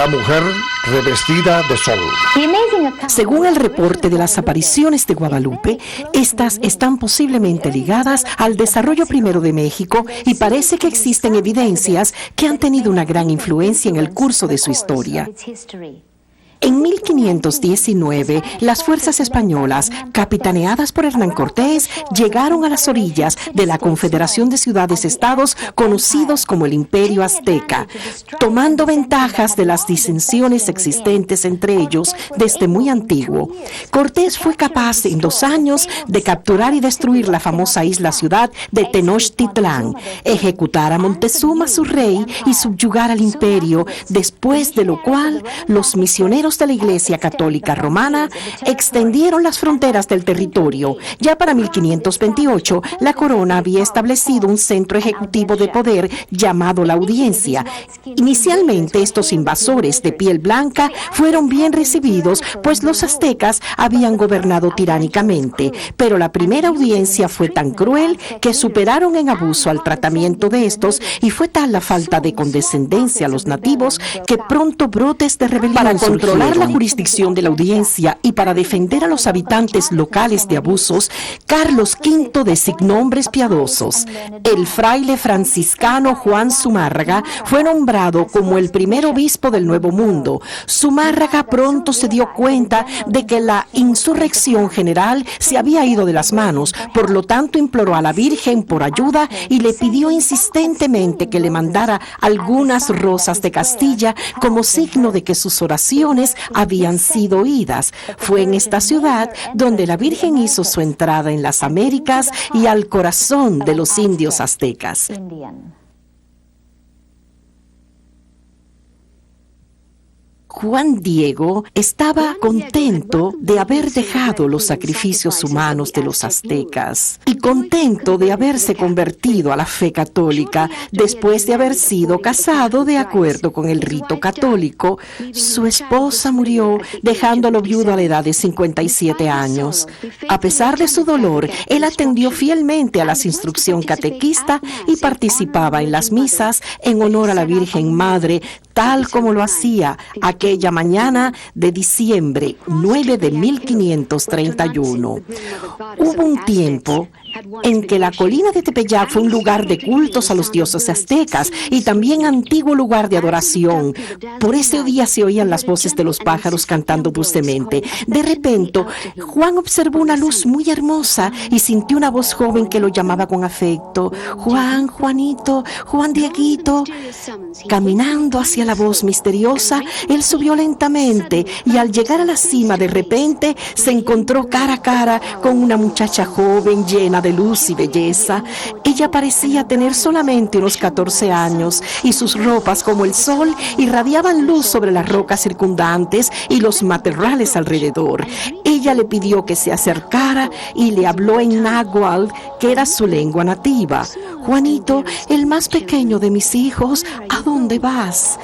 La mujer revestida de sol. Según el reporte de las apariciones de Guadalupe, estas están posiblemente ligadas al desarrollo primero de México y parece que existen evidencias que han tenido una gran influencia en el curso de su historia. En 1519, las fuerzas españolas, capitaneadas por Hernán Cortés, llegaron a las orillas de la Confederación de Ciudades-Estados conocidos como el Imperio Azteca, tomando ventajas de las disensiones existentes entre ellos desde muy antiguo. Cortés fue capaz en 2 años de capturar y destruir la famosa isla-ciudad de Tenochtitlán, ejecutar a Montezuma, su rey, y subyugar al imperio, después de lo cual los misioneros de la Iglesia Católica Romana extendieron las fronteras del territorio. Ya para 1528, la corona había establecido un centro ejecutivo de poder llamado la Audiencia. Inicialmente, estos invasores de piel blanca fueron bien recibidos, pues los aztecas habían gobernado tiránicamente, pero la primera audiencia fue tan cruel que superaron en abuso al tratamiento de estos, y fue tal la falta de condescendencia a los nativos que pronto brotes de rebelión para controlar la jurisdicción de la audiencia y para defender a los habitantes locales de abusos. Carlos V designó hombres piadosos. El fraile franciscano Juan Zumárraga fue nombrado como el primer obispo del Nuevo Mundo. Zumárraga pronto se dio cuenta de que la insurrección general se había ido de las manos, por lo tanto imploró a la Virgen por ayuda y le pidió insistentemente que le mandara algunas rosas de Castilla como signo de que sus oraciones habían sido oídas. Fue en esta ciudad donde la Virgen hizo su entrada en las Américas y al corazón de los indios aztecas. Juan Diego estaba contento de haber dejado los sacrificios humanos de los aztecas y contento de haberse convertido a la fe católica después de haber sido casado de acuerdo con el rito católico. Su esposa murió dejándolo viudo a la edad de 57 años. A pesar de su dolor, él atendió fielmente a las instrucciones catequista y participaba en las misas en honor a la Virgen Madre, tal como lo hacía aquella mañana de diciembre 9 de 1531. Hubo un tiempo en que la colina de Tepeyac fue un lugar de cultos a los dioses aztecas y también antiguo lugar de adoración. Por ese día se oían las voces de los pájaros cantando dulcemente. De repente, Juan observó una luz muy hermosa y sintió una voz joven que lo llamaba con afecto. Juan, Juanito, Juan Dieguito. Caminando hacia la voz misteriosa, él subió lentamente y al llegar a la cima, de repente se encontró cara a cara con una muchacha joven llena de luz y belleza. Ella parecía tener solamente unos 14 años y sus ropas, como el sol, irradiaban luz sobre las rocas circundantes y los matorrales alrededor. Ella le pidió que se acercara y le habló en náhuatl, que era su lengua nativa. Juanito, el más pequeño de mis hijos, ¿a dónde vas?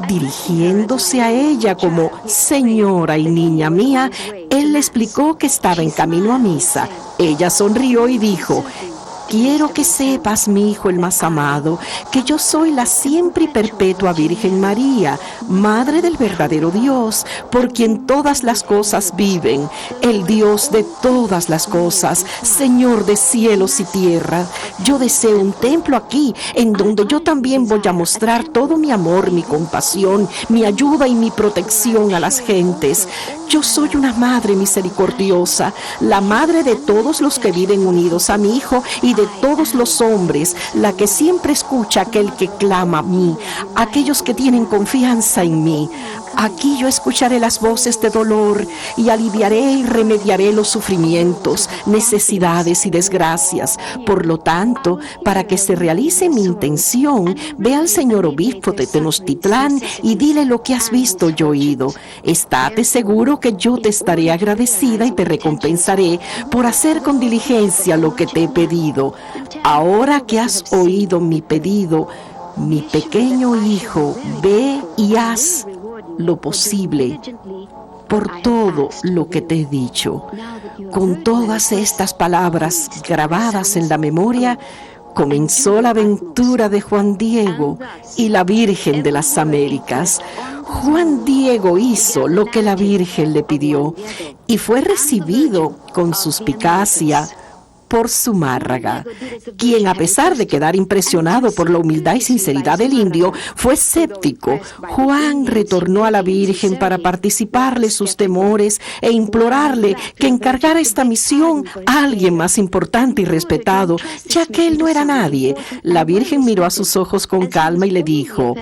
Dirigiéndose a ella como señora y niña mía, él le explicó que estaba en camino a misa. Ella sonrió y dijo: quiero que sepas, mi hijo el más amado, que yo soy la siempre y perpetua Virgen María, Madre del verdadero Dios, por quien todas las cosas viven, el Dios de todas las cosas, Señor de cielos y tierra. Yo deseo un templo aquí, en donde yo también voy a mostrar todo mi amor, mi compasión, mi ayuda y mi protección a las gentes. Yo soy una madre misericordiosa, la madre de todos los que viven unidos a mi hijo y de todos los hombres, la que siempre escucha a aquel que clama a mí, aquellos que tienen confianza en mí. Aquí yo escucharé las voces de dolor y aliviaré y remediaré los sufrimientos, necesidades y desgracias. Por lo tanto, para que se realice mi intención, ve al señor obispo de Tenochtitlán y dile lo que has visto y oído. Estate seguro que yo te estaré agradecida y te recompensaré por hacer con diligencia lo que te he pedido. Ahora que has oído mi pedido, mi pequeño hijo, ve y haz lo posible por todo lo que te he dicho. Con todas estas palabras grabadas en la memoria, comenzó la aventura de Juan Diego y la Virgen de las Américas. Juan Diego hizo lo que la Virgen le pidió y fue recibido con suspicacia por Zumárraga, quien, a pesar de quedar impresionado por la humildad y sinceridad del indio, fue escéptico. Juan retornó a la Virgen para participarle sus temores e implorarle que encargara esta misión a alguien más importante y respetado, ya que él no era nadie. La Virgen miró a sus ojos con calma y le dijo: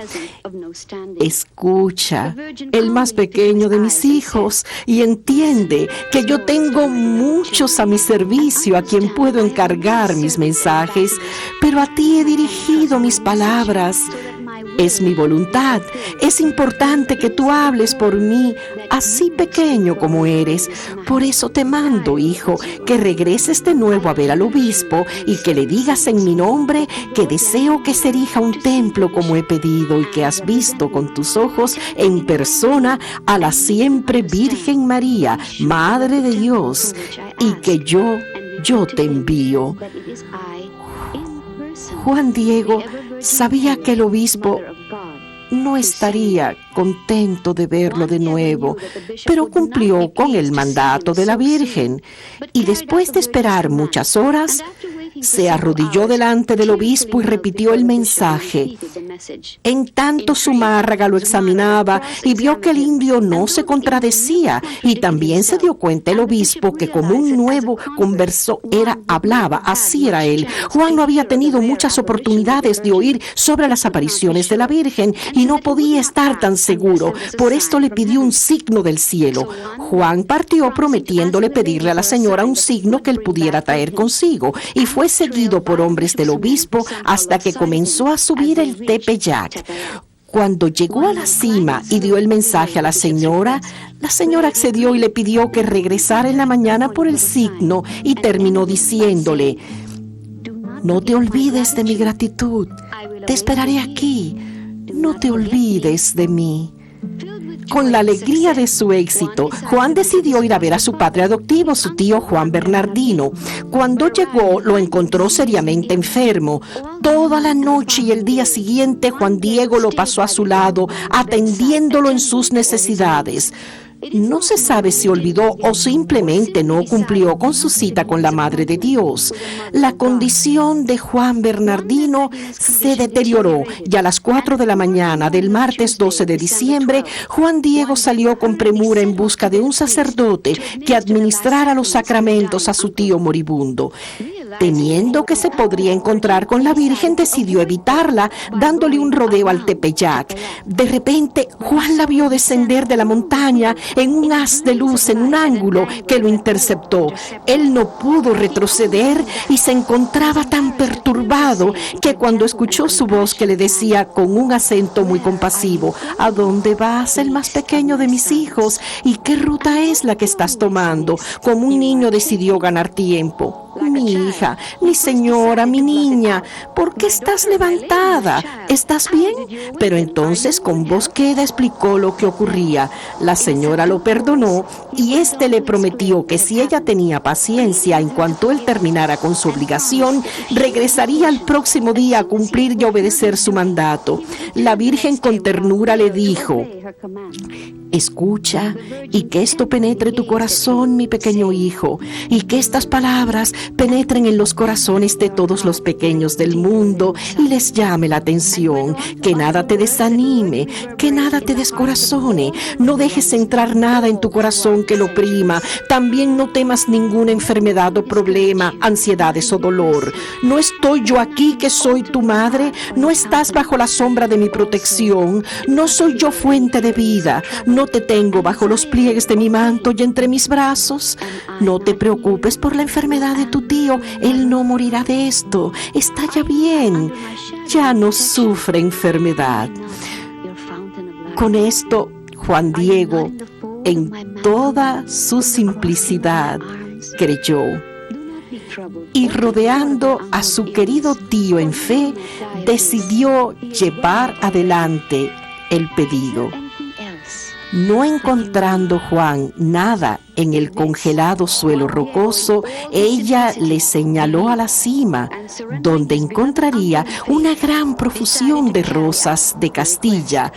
escucha, el más pequeño de mis hijos, y entiende que yo tengo muchos a mi servicio a quien puedo encargar mis mensajes, pero a ti he dirigido mis palabras. Es mi voluntad. Es importante que tú hables por mí, así pequeño como eres. Por eso te mando, hijo, que regreses de nuevo a ver al obispo y que le digas en mi nombre que deseo que se erija un templo como he pedido y que has visto con tus ojos en persona a la siempre Virgen María, Madre de Dios, y que yo te envío. Juan Diego sabía que el obispo no estaría contento de verlo de nuevo, pero cumplió con el mandato de la Virgen y después de esperar muchas horas, se arrodilló delante del obispo y repitió el mensaje. En tanto Zumárraga lo examinaba y vio que el indio no se contradecía, y también se dio cuenta el obispo que como un nuevo converso hablaba, así era él. Juan no había tenido muchas oportunidades de oír sobre las apariciones de la Virgen y no podía estar tan seguro, por esto le pidió un signo del cielo. Juan partió prometiéndole pedirle a la señora un signo que él pudiera traer consigo, y fue seguido por hombres del obispo hasta que comenzó a subir el Tepeyac. Cuando llegó a la cima y dio el mensaje a la señora accedió y le pidió que regresara en la mañana por el signo, y terminó diciéndole: no te olvides de mi gratitud, te esperaré aquí, no te olvides de mí. Con la alegría de su éxito, Juan decidió ir a ver a su padre adoptivo, su tío Juan Bernardino. Cuando llegó, lo encontró seriamente enfermo. Toda la noche y el día siguiente, Juan Diego lo pasó a su lado, atendiéndolo en sus necesidades. No se sabe si olvidó o simplemente no cumplió con su cita con la Madre de Dios. La condición de Juan Bernardino se deterioró y a las 4 de la mañana del martes 12 de diciembre, Juan Diego salió con premura en busca de un sacerdote que administrara los sacramentos a su tío moribundo. Temiendo que se podría encontrar con la Virgen, decidió evitarla, dándole un rodeo al Tepeyac. De repente, Juan la vio descender de la montaña en un haz de luz en un ángulo que lo interceptó. Él no pudo retroceder y se encontraba tan perturbado que cuando escuchó su voz que le decía con un acento muy compasivo: ¿a dónde vas, el más pequeño de mis hijos? ¿Y qué ruta es la que estás tomando? Como un niño decidió ganar tiempo. Mi hija, mi señora, mi niña, ¿por qué estás levantada? ¿Estás bien? Pero entonces con voz queda explicó lo que ocurría. La señora lo perdonó y éste le prometió que si ella tenía paciencia, en cuanto él terminara con su obligación, regresaría al próximo día a cumplir y obedecer su mandato. La Virgen con ternura le dijo: escucha, y que esto penetre tu corazón, mi pequeño hijo, y que estas palabras penetren en los corazones de todos los pequeños del mundo y les llame la atención. Que nada te desanime, que nada te descorazone. No dejes entrar nada en tu corazón que lo oprima. También no temas ninguna enfermedad o problema, ansiedades o dolor. ¿No estoy yo aquí, que soy tu madre? ¿No estás bajo la sombra de mi protección? ¿No soy yo fuente de vida? ¿No te tengo bajo los pliegues de mi manto y entre mis brazos? No te preocupes por la enfermedad de tu tío, él no morirá de esto, está ya bien, ya no sufre enfermedad. Con esto, Juan Diego, en toda su simplicidad, creyó. Y rodeando a su querido tío en fe, decidió llevar adelante el pedido. No encontrando Juan nada en el congelado suelo rocoso, ella le señaló a la cima, donde encontraría una gran profusión de rosas de Castilla,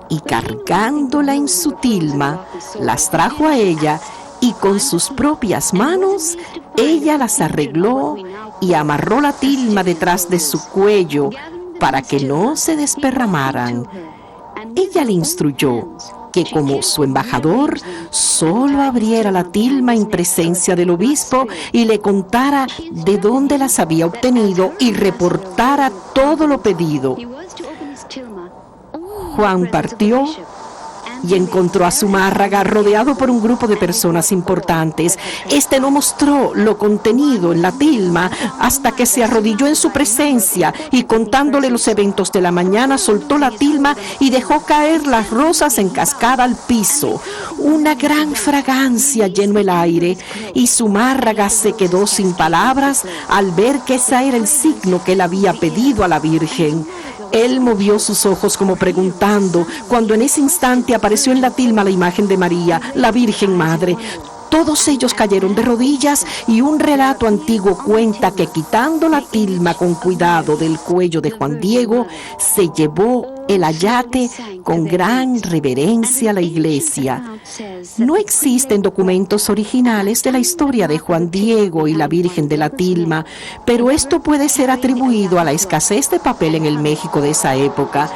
y cargándola en su tilma, las trajo a ella, y con sus propias manos ella las arregló y amarró la tilma detrás de su cuello para que no se desparramaran. Ella le instruyó que como su embajador solo abriera la tilma en presencia del obispo y le contara de dónde las había obtenido y reportara todo lo pedido. Juan partió y encontró a Zumárraga rodeado por un grupo de personas importantes. Este no mostró lo contenido en la tilma hasta que se arrodilló en su presencia y, contándole los eventos de la mañana, soltó la tilma y dejó caer las rosas en cascada al piso. Una gran fragancia llenó el aire y Zumárraga se quedó sin palabras al ver que ese era el signo que él había pedido a la Virgen. Él movió sus ojos como preguntando, cuando en ese instante apareció en la tilma la imagen de María, la Virgen Madre. Todos ellos cayeron de rodillas y un relato antiguo cuenta que, quitando la tilma con cuidado del cuello de Juan Diego, se llevó el ayate con gran reverencia a la iglesia. No existen documentos originales de la historia de Juan Diego y la Virgen de la Tilma, pero esto puede ser atribuido a la escasez de papel en el México de esa época.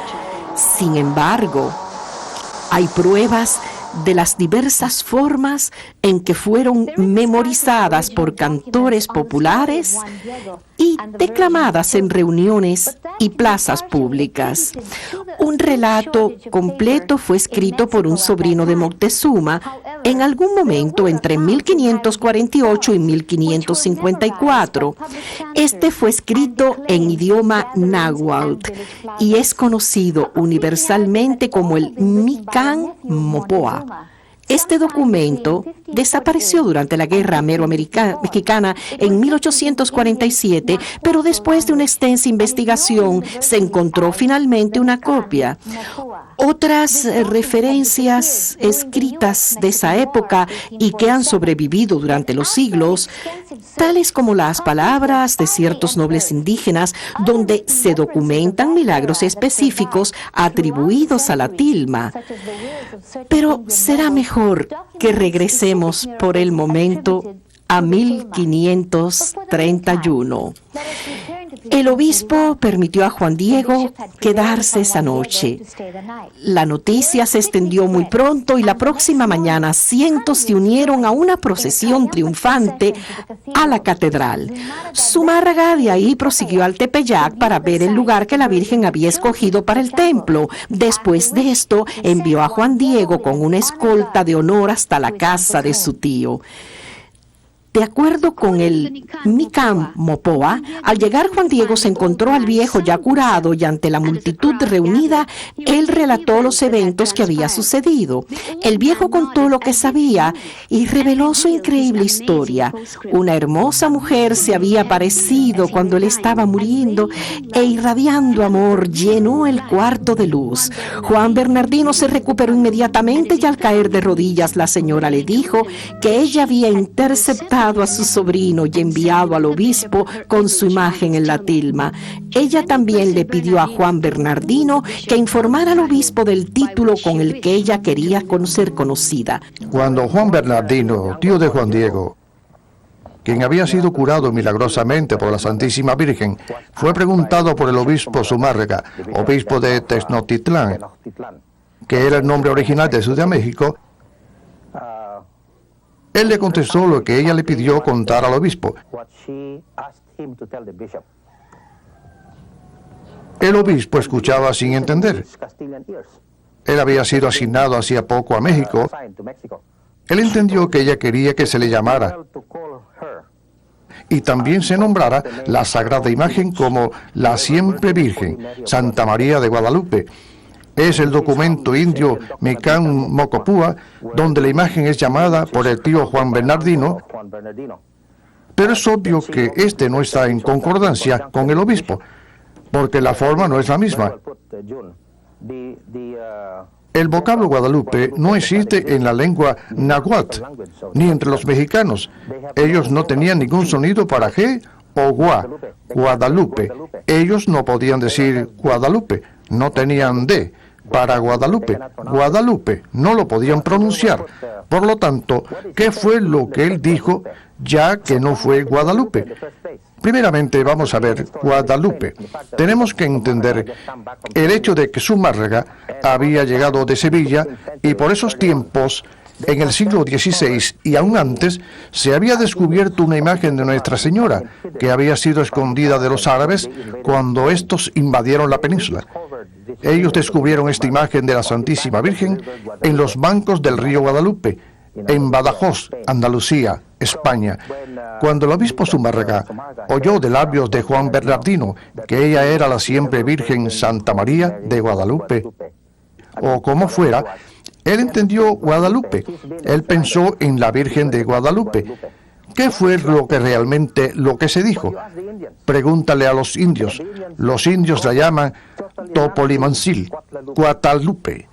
Sin embargo, hay pruebas de las diversas formas en que fueron memorizadas por cantores populares y declamadas en reuniones y plazas públicas. Un relato completo fue escrito por un sobrino de Moctezuma en algún momento entre 1548 y 1554. Este fue escrito en idioma náhuatl y es conocido universalmente como el Micán Mopoa. Este documento desapareció durante la Guerra Mexicana en 1847, pero después de una extensa investigación se encontró finalmente una copia. Otras referencias escritas de esa época y que han sobrevivido durante los siglos, tales como las palabras de ciertos nobles indígenas, donde se documentan milagros específicos atribuidos a la tilma. Pero será mejor que regresemos por el momento a 1531. El obispo permitió a Juan Diego quedarse esa noche. La noticia se extendió muy pronto y la próxima mañana cientos se unieron a una procesión triunfante a la catedral. Zumárraga de ahí prosiguió al Tepeyac para ver el lugar que la Virgen había escogido para el templo. Después de esto, envió a Juan Diego con una escolta de honor hasta la casa de su tío. De acuerdo con el Micán Mopoa, al llegar Juan Diego se encontró al viejo ya curado y ante la multitud reunida, él relató los eventos que había sucedido. El viejo contó lo que sabía y reveló su increíble historia. Una hermosa mujer se había aparecido cuando él estaba muriendo e irradiando amor llenó el cuarto de luz. Juan Bernardino se recuperó inmediatamente y al caer de rodillas la señora le dijo que ella había interceptado a su sobrino y enviado al obispo con su imagen en la tilma. Ella también le pidió a Juan Bernardino que informara al obispo del título con el que ella quería ser conocida. Cuando Juan Bernardino, tío de Juan Diego, quien había sido curado milagrosamente por la Santísima Virgen, fue preguntado por el obispo Zumárraga, obispo de Tenochtitlán, que era el nombre original de Ciudad de México, él le contestó lo que ella le pidió contar al obispo. El obispo escuchaba sin entender. Él había sido asignado hacía poco a México. Él entendió que ella quería que se le llamara y también se nombrara la sagrada imagen como la Siempre Virgen, Santa María de Guadalupe. Es el documento indio Micán Mopoa, donde la imagen es llamada por el tío Juan Bernardino, pero es obvio que este no está en concordancia con el obispo, porque la forma no es la misma. El vocablo Guadalupe no existe en la lengua náhuatl, ni entre los mexicanos. Ellos no tenían ningún sonido para G o Gua, Guadalupe. Ellos no podían decir Guadalupe, no tenían D para Guadalupe. Guadalupe, no lo podían pronunciar. Por lo tanto, ¿qué fue lo que él dijo ya que no fue Guadalupe? Primeramente vamos a ver Guadalupe. Tenemos que entender el hecho de que Zumárraga había llegado de Sevilla y por esos tiempos, en el siglo XVI y aún antes, se había descubierto una imagen de Nuestra Señora que había sido escondida de los árabes cuando estos invadieron la península. Ellos descubrieron esta imagen de la Santísima Virgen en los bancos del río Guadalupe, en Badajoz, Andalucía, España. Cuando el obispo Zumárraga oyó de labios de Juan Bernardino que ella era la siempre Virgen Santa María de Guadalupe, o como fuera, él entendió Guadalupe. Él pensó en la Virgen de Guadalupe. ¿Qué fue lo que se dijo? Pregúntale a los indios. Los indios la llaman Topolimancil, Guadalupe.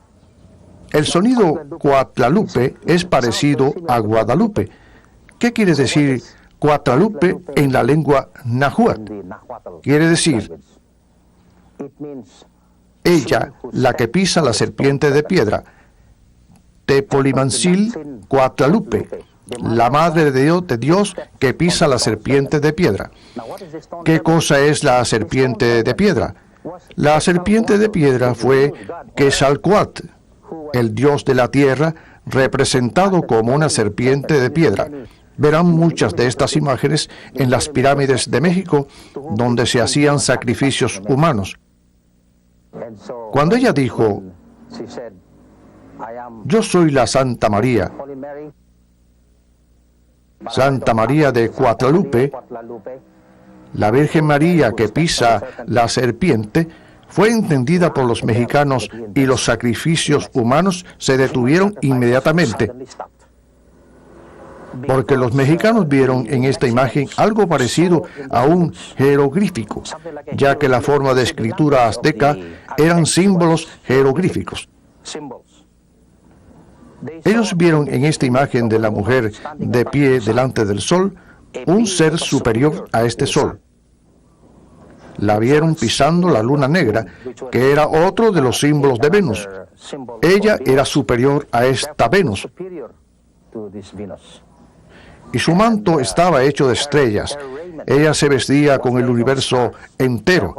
El sonido Guadalupe es parecido a Guadalupe. ¿Qué quiere decir Guadalupe en la lengua náhuatl? Quiere decir ella, la que pisa la serpiente de piedra. Tepolimancil Guadalupe, la madre de Dios que pisa la serpiente de piedra. ¿Qué cosa es la serpiente de piedra? La serpiente de piedra fue Quetzalcóatl, el dios de la tierra, representado como una serpiente de piedra. Verán muchas de estas imágenes en las pirámides de México, donde se hacían sacrificios humanos. Cuando ella dijo, yo soy la Santa María de Guadalupe, la Virgen María que pisa la serpiente, fue entendida por los mexicanos y los sacrificios humanos se detuvieron inmediatamente. Porque los mexicanos vieron en esta imagen algo parecido a un jeroglífico, ya que la forma de escritura azteca eran símbolos jeroglíficos. Ellos vieron en esta imagen de la mujer de pie delante del sol un ser superior a este sol. La vieron pisando la luna negra, que era otro de los símbolos de Venus. Ella era superior a esta Venus. Y su manto estaba hecho de estrellas. Ella se vestía con el universo entero.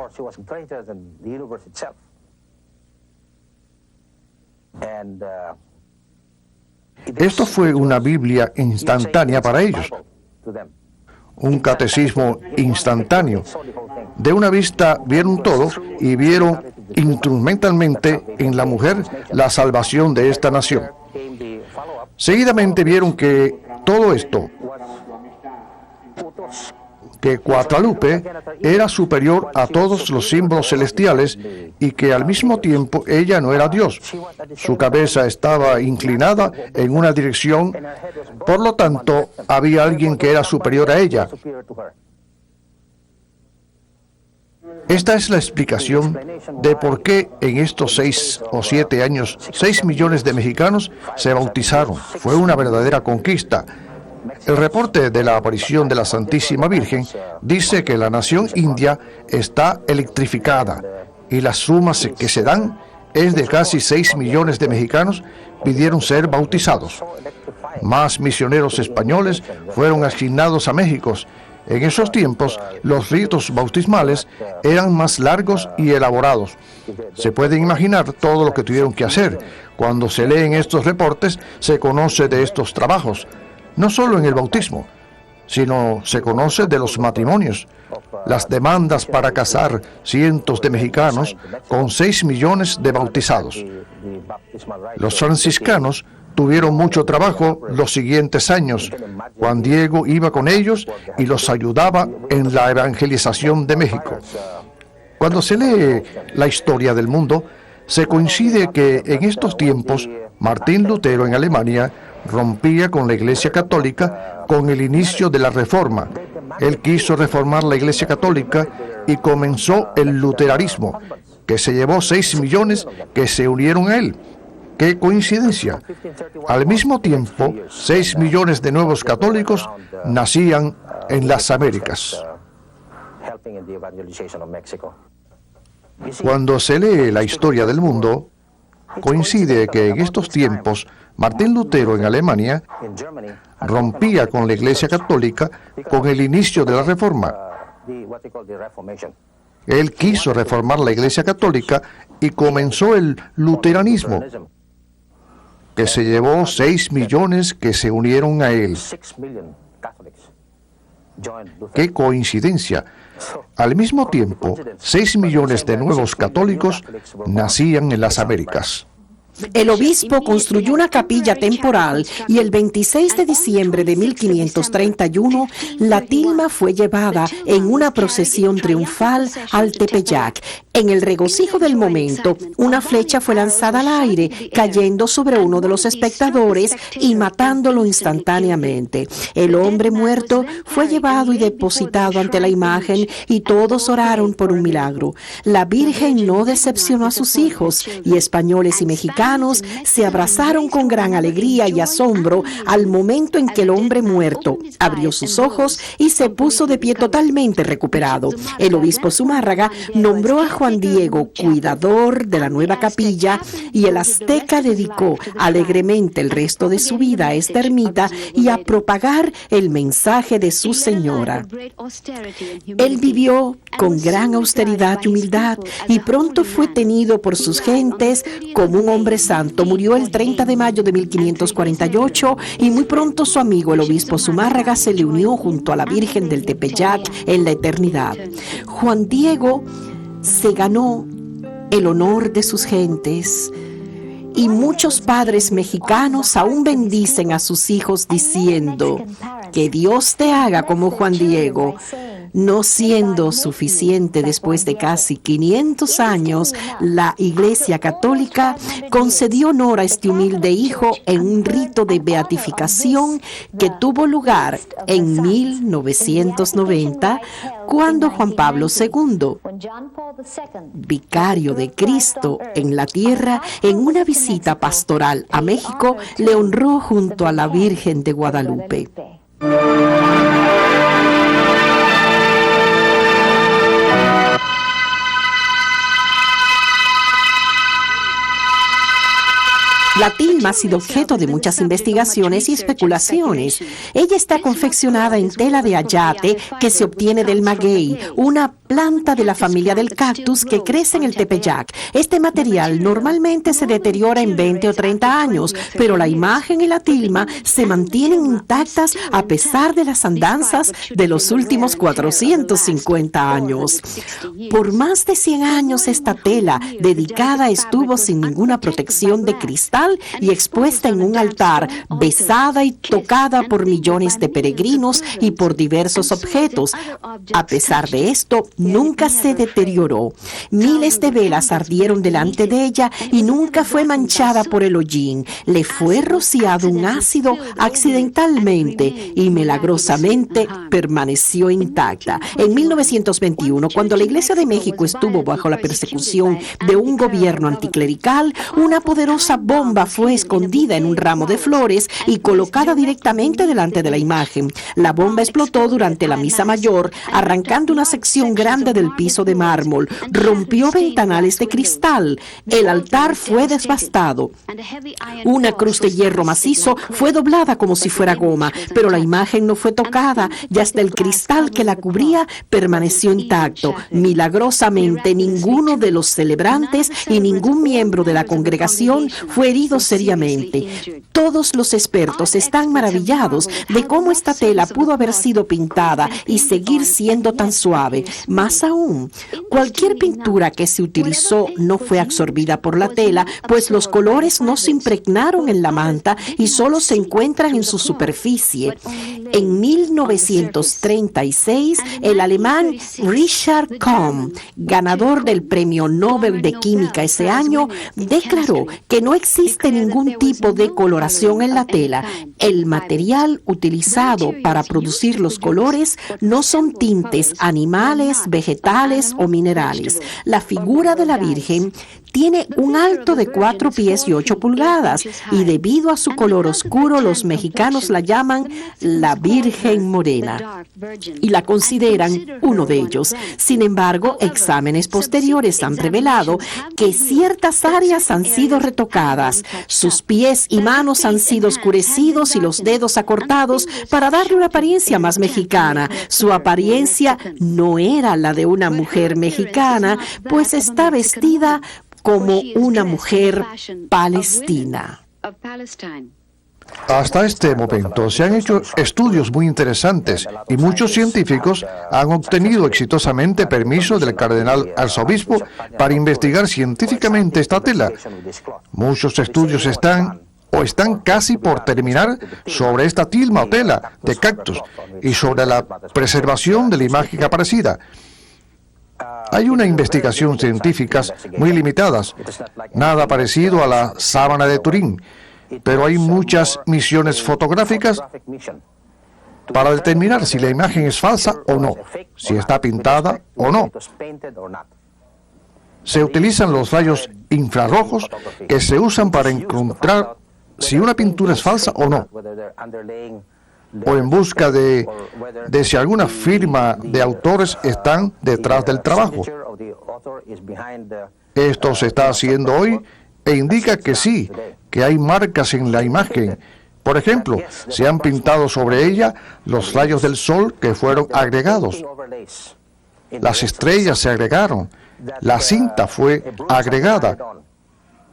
Esto fue una Biblia instantánea para ellos, un catecismo instantáneo. De una vista vieron todo y vieron instrumentalmente en la mujer la salvación de esta nación. Seguidamente vieron que todo esto, que Guadalupe era superior a todos los símbolos celestiales y que al mismo tiempo ella no era Dios. Su cabeza estaba inclinada en una dirección, por lo tanto, había alguien que era superior a ella. Esta es la explicación de por qué en estos 6 o 7 años 6 millones de mexicanos se bautizaron. Fue una verdadera conquista. El reporte de la aparición de la Santísima Virgen dice que la nación india está electrificada y las sumas que se dan es de casi 6 millones de mexicanos pidieron ser bautizados. Más misioneros españoles fueron asignados a México. En esos tiempos, los ritos bautismales eran más largos y elaborados. Se puede imaginar todo lo que tuvieron que hacer. Cuando se leen estos reportes, se conoce de estos trabajos. No solo en el bautismo, sino se conoce de los matrimonios, las demandas para casar cientos de mexicanos con 6 millones de bautizados. Los franciscanos tuvieron mucho trabajo los siguientes años. Juan Diego iba con ellos y los ayudaba en la evangelización de México. Cuando se lee la historia del mundo, se coincide que en estos tiempos Martín Lutero en Alemania rompía con la Iglesia Católica con el inicio de la Reforma. Él quiso reformar la Iglesia Católica y comenzó el luteranismo, que se llevó 6 millones que se unieron a él. ¡Qué coincidencia! Al mismo tiempo, 6 millones de nuevos católicos nacían en las Américas. Cuando se lee la historia del mundo, coincide que en estos tiempos Martín Lutero en Alemania rompía con la Iglesia Católica con el inicio de la Reforma. Él quiso reformar la Iglesia Católica y comenzó el luteranismo, que se llevó 6 millones que se unieron a él. ¡Qué coincidencia! Al mismo tiempo, 6 millones de nuevos católicos nacían en las Américas. El obispo construyó una capilla temporal y el 26 de diciembre de 1531 la tilma fue llevada en una procesión triunfal al Tepeyac. En el regocijo del momento, una flecha fue lanzada al aire, cayendo sobre uno de los espectadores y matándolo instantáneamente. El hombre muerto fue llevado y depositado ante la imagen y todos oraron por un milagro. La Virgen no decepcionó a sus hijos y españoles y mexicanos se abrazaron con gran alegría y asombro al momento en que el hombre muerto abrió sus ojos y se puso de pie totalmente recuperado. El obispo Zumárraga nombró a Juan Diego cuidador de la nueva capilla y el azteca dedicó alegremente el resto de su vida a esta ermita y a propagar el mensaje de su señora. Él vivió con gran austeridad y humildad y pronto fue tenido por sus gentes como un hombre santo. Murió el 30 de mayo de 1548 y muy pronto su amigo el obispo Zumárraga se le unió junto a la Virgen del Tepeyac en la eternidad. Juan Diego se ganó el honor de sus gentes y muchos padres mexicanos aún bendicen a sus hijos diciendo: que Dios te haga como Juan Diego. No siendo suficiente después de casi 500 años, la Iglesia Católica concedió honor a este humilde hijo en un rito de beatificación que tuvo lugar en 1990, cuando Juan Pablo II, vicario de Cristo en la tierra, en una visita pastoral a México, le honró junto a la Virgen de Guadalupe. La tilma ha sido objeto de muchas investigaciones y especulaciones. Ella está confeccionada en tela de ayate que se obtiene del maguey, una planta de la familia del cactus que crece en el Tepeyac. Este material normalmente se deteriora en 20 o 30 años, pero la imagen y la tilma se mantienen intactas a pesar de las andanzas de los últimos 450 años. Por más de 100 años esta tela dedicada estuvo sin ninguna protección de cristal y expuesta en un altar, besada y tocada por millones de peregrinos y por diversos objetos. A pesar de esto, nunca se deterioró. Miles de velas ardieron delante de ella y nunca fue manchada por el hollín. Le fue rociado un ácido accidentalmente y milagrosamente permaneció intacta. En 1921, cuando la Iglesia de México estuvo bajo la persecución de un gobierno anticlerical, una poderosa bomba fue escondida en un ramo de flores y colocada directamente delante de la imagen. La bomba explotó durante la misa mayor, arrancando una sección grande del piso de mármol. Rompió ventanales de cristal. El altar fue devastado. Una cruz de hierro macizo fue doblada como si fuera goma, pero la imagen no fue tocada y hasta el cristal que la cubría permaneció intacto. Milagrosamente, ninguno de los celebrantes y ningún miembro de la congregación fue herido seriamente. Todos los expertos están maravillados de cómo esta tela pudo haber sido pintada y seguir siendo tan suave. Más aún, cualquier pintura que se utilizó no fue absorbida por la tela, pues los colores no se impregnaron en la manta y solo se encuentran en su superficie. En 1936, el alemán Richard Koch, ganador del Premio Nobel de Química ese año, declaró que no existe ningún tipo de coloración en la tela. El material utilizado para producir los colores no son tintes animales, vegetales o minerales. La figura de la Virgen tiene un alto de 4 pies y 8 pulgadas y debido a su color oscuro los mexicanos la llaman la Virgen Morena y la consideran uno de ellos. Sin embargo, exámenes posteriores han revelado que ciertas áreas han sido retocadas, sus pies y manos han sido oscurecidos y los dedos acortados para darle una apariencia más mexicana. Su apariencia no era la de una mujer mexicana, pues está vestida como una mujer palestina. Hasta este momento se han hecho estudios muy interesantes y muchos científicos han obtenido exitosamente permiso del cardenal arzobispo para investigar científicamente esta tela. Muchos estudios están casi por terminar sobre esta tilma o tela de cactus y sobre la preservación de la imagen aparecida. Hay una investigación científica muy limitadas, nada parecido a la sábana de Turín, pero hay muchas misiones fotográficas para determinar si la imagen es falsa o no, si está pintada o no. Se utilizan los rayos infrarrojos que se usan para encontrar si una pintura es falsa o no, o en busca de si alguna firma de autores están detrás del trabajo. Esto se está haciendo hoy e indica que sí, que hay marcas en la imagen. Por ejemplo, se han pintado sobre ella los rayos del sol que fueron agregados. Las estrellas se agregaron. La cinta fue agregada.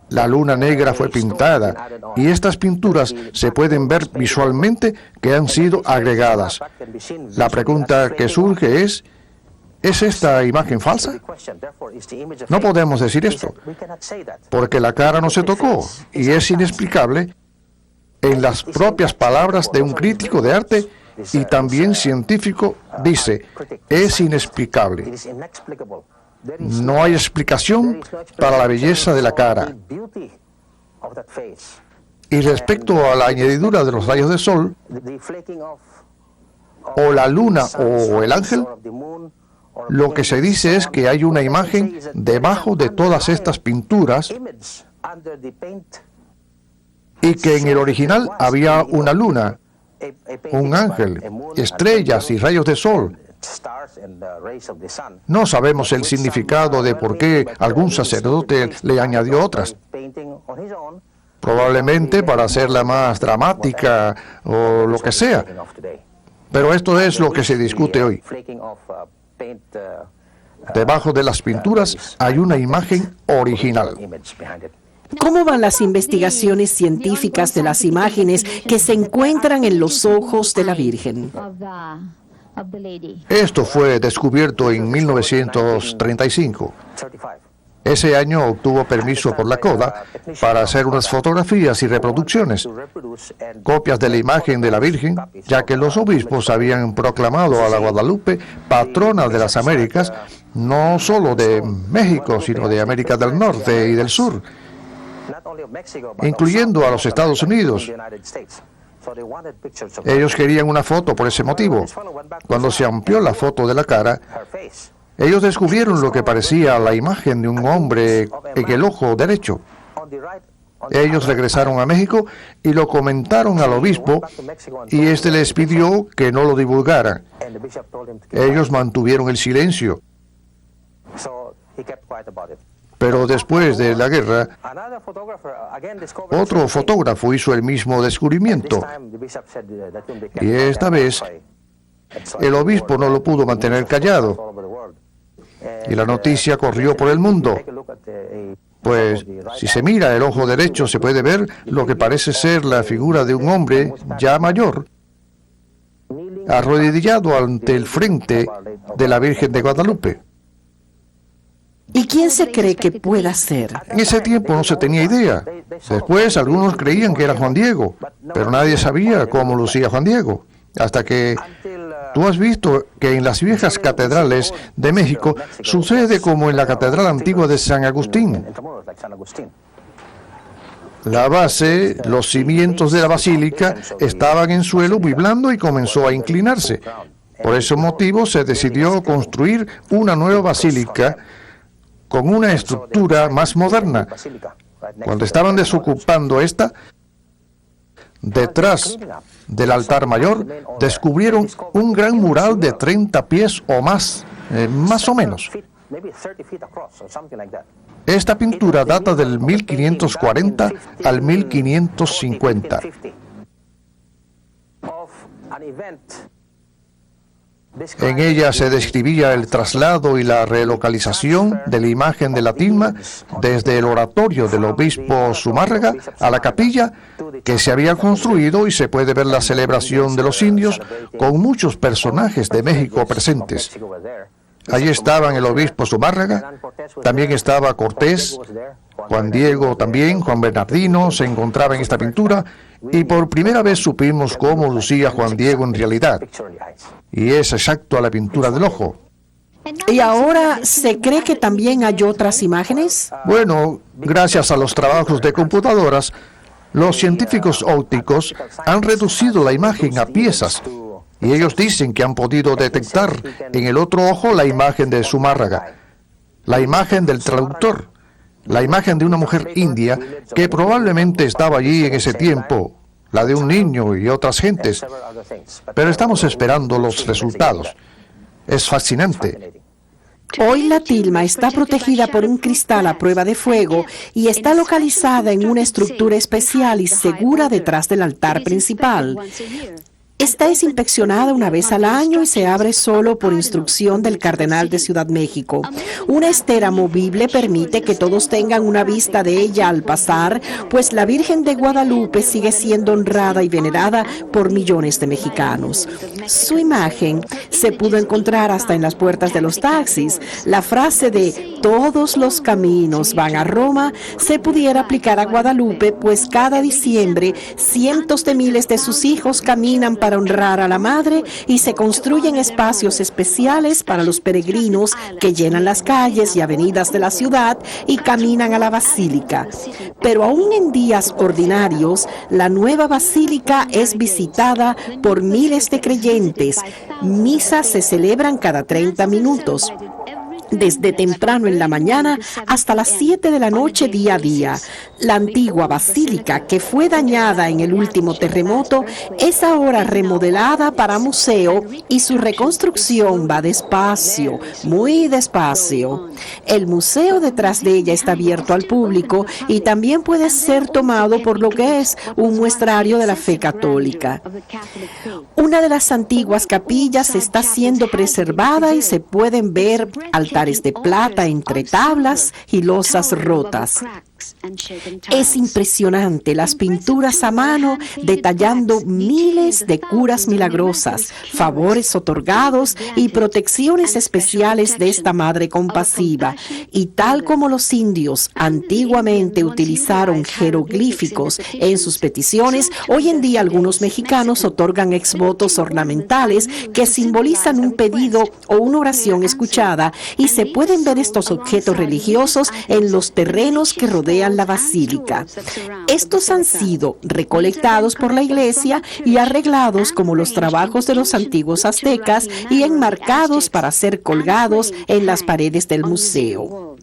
La luna negra fue pintada y estas pinturas se pueden ver visualmente que han sido agregadas. La pregunta que surge ¿es esta imagen falsa? No podemos decir esto, porque la cara no se tocó y es inexplicable en las propias palabras de un crítico de arte y también científico dice, es inexplicable. No hay explicación para la belleza de la cara. Y respecto a la añadidura de los rayos de sol, o la luna o el ángel, lo que se dice es que hay una imagen debajo de todas estas pinturas y que en el original había una luna, un ángel, estrellas y rayos de sol. No sabemos el significado de por qué algún sacerdote le añadió otras. Probablemente para hacerla más dramática o lo que sea. Pero esto es lo que se discute hoy. Debajo de las pinturas hay una imagen original. ¿Cómo van las investigaciones científicas de las imágenes que se encuentran en los ojos de la Virgen? Esto fue descubierto en 1935. Ese año obtuvo permiso por la CODA para hacer unas fotografías y reproducciones, copias de la imagen de la Virgen, ya que los obispos habían proclamado a la Guadalupe patrona de las Américas, no solo de México, sino de América del Norte y del Sur, incluyendo a los Estados Unidos. Ellos querían una foto por ese motivo. Cuando se amplió la foto de la cara, ellos descubrieron lo que parecía la imagen de un hombre en el ojo derecho. Ellos regresaron a México y lo comentaron al obispo y este les pidió que no lo divulgaran. Ellos mantuvieron el silencio. Pero después de la guerra, otro fotógrafo hizo el mismo descubrimiento. Y esta vez, el obispo no lo pudo mantener callado. Y la noticia corrió por el mundo. Pues, si se mira el ojo derecho, se puede ver lo que parece ser la figura de un hombre ya mayor, arrodillado ante el frente de la Virgen de Guadalupe. ¿Y quién se cree que pueda ser? En ese tiempo no se tenía idea. Después algunos creían que era Juan Diego, pero nadie sabía cómo lucía Juan Diego. Hasta que tú has visto que en las viejas catedrales de México sucede como en la catedral antigua de San Agustín. La base, los cimientos de la basílica estaban en suelo muy blando y comenzó a inclinarse. Por ese motivo se decidió construir una nueva basílica con una estructura más moderna. Cuando estaban desocupando esta, detrás del altar mayor, descubrieron un gran mural de 30 pies o más, más o menos. Esta pintura data del 1540 al 1550. En ella se describía el traslado y la relocalización de la imagen de la tilma desde el oratorio del obispo Zumárraga a la capilla que se había construido, y se puede ver la celebración de los indios con muchos personajes de México presentes. Allí estaban el obispo Zumárraga, también estaba Cortés, Juan Diego también, Juan Bernardino se encontraba en esta pintura, y por primera vez supimos cómo lucía Juan Diego en realidad. Y es exacto a la pintura del ojo. ¿Y ahora se cree que también hay otras imágenes? Bueno, gracias a los trabajos de computadoras, los científicos ópticos han reducido la imagen a piezas, y ellos dicen que han podido detectar en el otro ojo la imagen de Zumárraga, la imagen del traductor, la imagen de una mujer india que probablemente estaba allí en ese tiempo, la de un niño y otras gentes. Pero estamos esperando los resultados. Es fascinante. Hoy la tilma está protegida por un cristal a prueba de fuego y está localizada en una estructura especial y segura detrás del altar principal. Esta es inspeccionada una vez al año y se abre solo por instrucción del cardenal de Ciudad México. Una estera movible permite que todos tengan una vista de ella al pasar, pues la Virgen de Guadalupe sigue siendo honrada y venerada por millones de mexicanos. Su imagen se pudo encontrar hasta en las puertas de los taxis. La frase de "todos los caminos van a Roma" se pudiera aplicar a Guadalupe, pues cada diciembre cientos de miles de sus hijos caminan para honrar a la Madre y se construyen espacios especiales para los peregrinos que llenan las calles y avenidas de la ciudad y caminan a la basílica. Pero aún en días ordinarios, la nueva basílica es visitada por miles de creyentes. Misas se celebran cada 30 minutos. Desde temprano en la mañana hasta las 7 de la noche día a día. La antigua basílica, que fue dañada en el último terremoto, es ahora remodelada para museo y su reconstrucción va despacio, muy despacio. El museo detrás de ella está abierto al público y también puede ser tomado por lo que es un muestrario de la fe católica. Una de las antiguas capillas está siendo preservada y se pueden ver altares de plata entre tablas y losas rotas. Es impresionante las pinturas a mano detallando miles de curas milagrosas, favores otorgados y protecciones especiales de esta Madre compasiva. Y tal como los indios antiguamente utilizaron jeroglíficos en sus peticiones, hoy en día algunos mexicanos otorgan exvotos ornamentales que simbolizan un pedido o una oración escuchada, y se pueden ver estos objetos religiosos en los terrenos que rodean la basílica. Estos han sido recolectados por la iglesia y arreglados como los trabajos de los antiguos aztecas y enmarcados para ser colgados en las paredes del museo.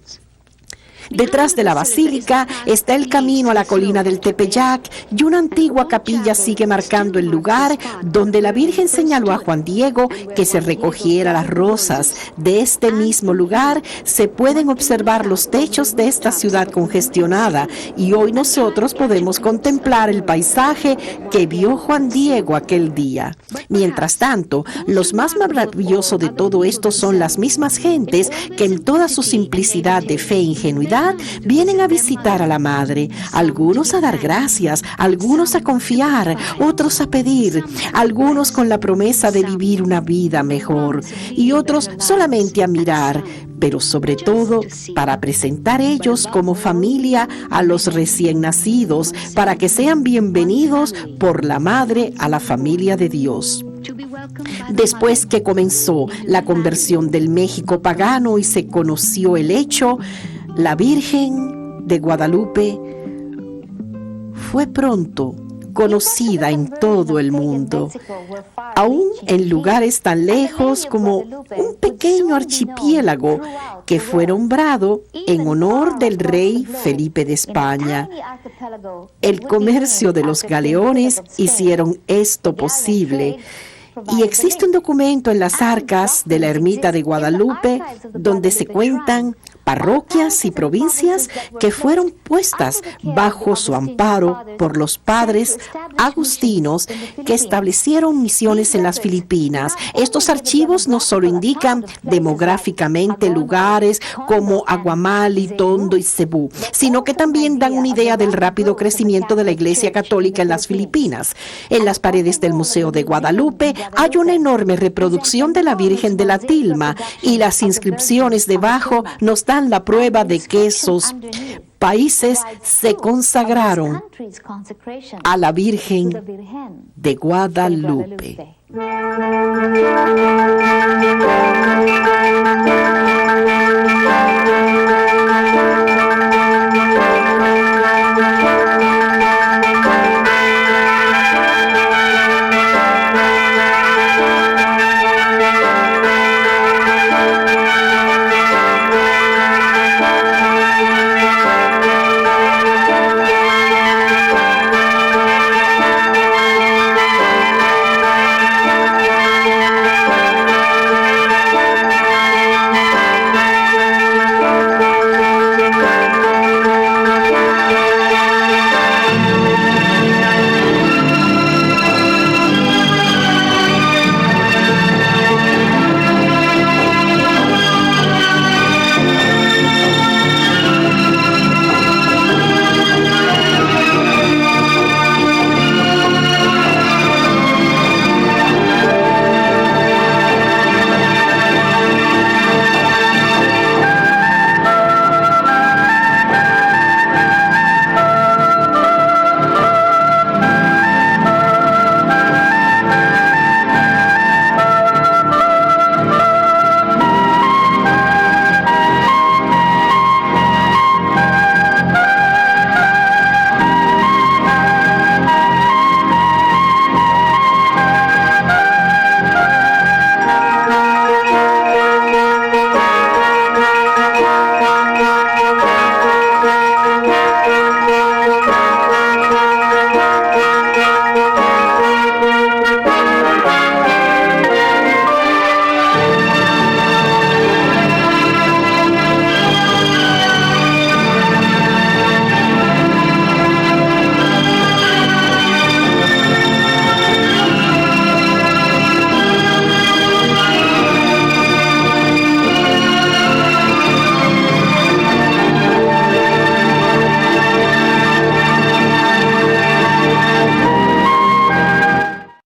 Detrás de la basílica está el camino a la colina del Tepeyac y una antigua capilla sigue marcando el lugar donde la Virgen señaló a Juan Diego que se recogiera las rosas. De este mismo lugar se pueden observar los techos de esta ciudad congestionada y hoy nosotros podemos contemplar el paisaje que vio Juan Diego aquel día. Mientras tanto, lo más maravilloso de todo esto son las mismas gentes que en toda su simplicidad de fe e ingenuidad vienen a visitar a la Madre, algunos a dar gracias, algunos a confiar, otros a pedir, algunos con la promesa de vivir una vida mejor y otros solamente a mirar, pero sobre todo para presentar ellos como familia a los recién nacidos, para que sean bienvenidos por la Madre a la familia de Dios. Después que comenzó la conversión del México pagano y se conoció el hecho, la Virgen de Guadalupe fue pronto conocida en todo el mundo, aún en lugares tan lejos como un pequeño archipiélago que fue nombrado en honor del rey Felipe de España. El comercio de los galeones hicieron esto posible. Y existe un documento en las arcas de la ermita de Guadalupe donde se cuentan parroquias y provincias que fueron puestas bajo su amparo por los padres agustinos que establecieron misiones en las Filipinas. Estos archivos no solo indican demográficamente lugares como Aguamali, Tondo y Cebú, sino que también dan una idea del rápido crecimiento de la Iglesia Católica en las Filipinas. En las paredes del Museo de Guadalupe hay una enorme reproducción de la Virgen de la Tilma y las inscripciones debajo nos dan la prueba de que esos países se consagraron a la Virgen de Guadalupe.